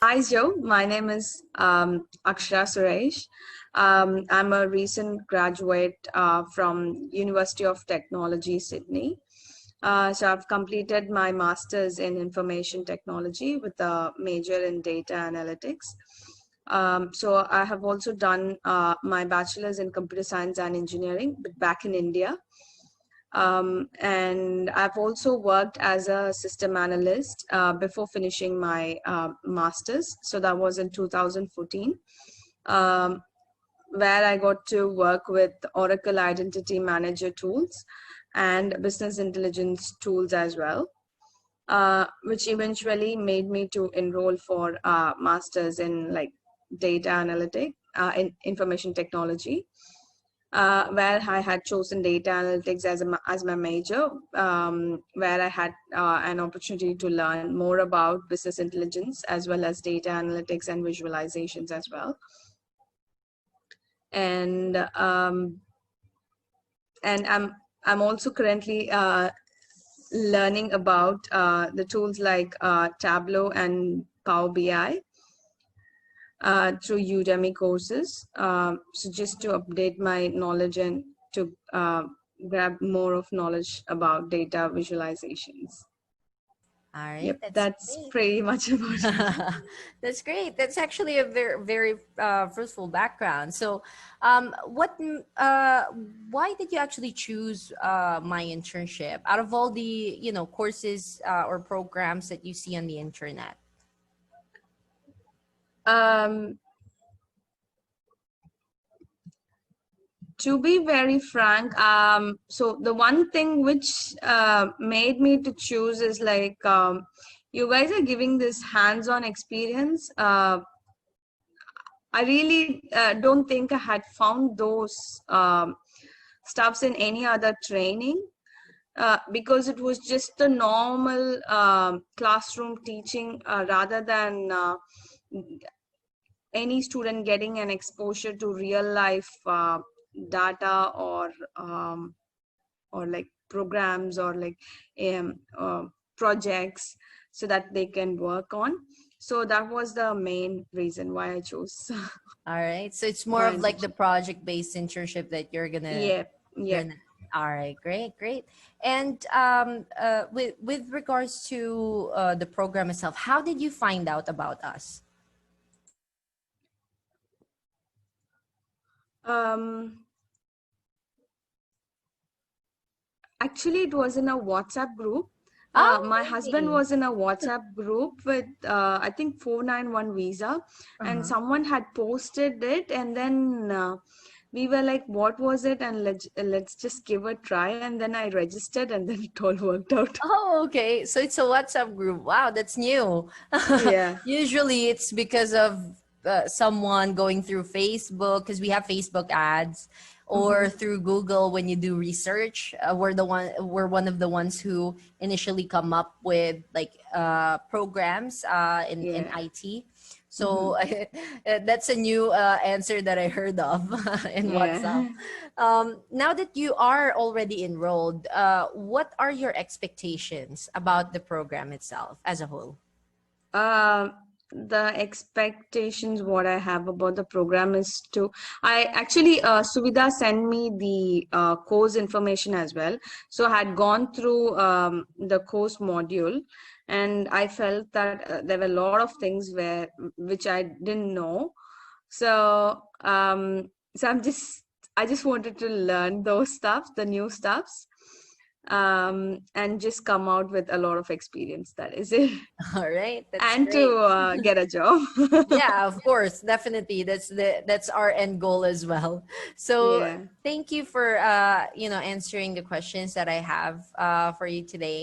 Hi, Joe. My name is Akshara Suresh. I'm a recent graduate from University of Technology, Sydney. So I've completed my master's in information technology with a major in data analytics. So I have also done my bachelor's in computer science and engineering, but back in India. And I've also worked as a system analyst before finishing my master's. So that was in 2014, um, where I got to work with Oracle Identity Manager tools and business intelligence tools as well, which eventually made me to enroll for master's in like data analytic, in information technology, where I had chosen data analytics as my major, where I had an opportunity to learn more about business intelligence as well as data analytics and visualizations as well. And I'm also currently learning about the tools like Tableau and Power BI through Udemy courses. So just to update my knowledge and to grab more of knowledge about data visualizations. All right, Yep, that's that's great. pretty much about it. That's great. That's actually a very fruitful background. So, why did you actually choose my internship out of all the courses or programs that you see on the internet? Um, to be very frank, so the one thing which made me to choose is like you guys are giving this hands-on experience. I really don't think I had found those stuffs in any other training, because it was just the normal classroom teaching, rather than any student getting an exposure to real life data, or like programs, or like projects, so that they can work on. So that was the main reason why I chose. All right, so it's more My of like the internship. project-based internship that Yep, you're yep. gonna. All right, great. And with regards to the program itself, how did you find out about us? Um, Actually, it was in a WhatsApp group. Oh, My husband really? was in a WhatsApp group with, I think, 491 visa, and Uh-huh. someone had posted it, and then we were like, what was it? And let's just give a try. And then I registered, and then it all worked out. Oh, okay. So it's a WhatsApp group. Wow, that's new. Yeah. Usually it's because of someone going through Facebook because we have Facebook ads or Hmm. through Google when you do research. We're one of the ones who initially come up with like programs in Yeah. IT. Hmm. So that's a new answer that I heard of in WhatsApp. Yeah. Now that you are already enrolled, what are your expectations about the program itself as a whole? Um, the expectations what I have about the program is to, I actually, Suvida sent me the course information as well. So I had gone through the course module, and I felt that there were a lot of things which I didn't know. So I just wanted to learn those stuff, the new stuffs, and just come out with a lot of experience. That is it. All right, that's And to great. get a job. Yeah, of course, definitely. That's our end goal as well. So Yeah. thank you for answering the questions that I have for you today.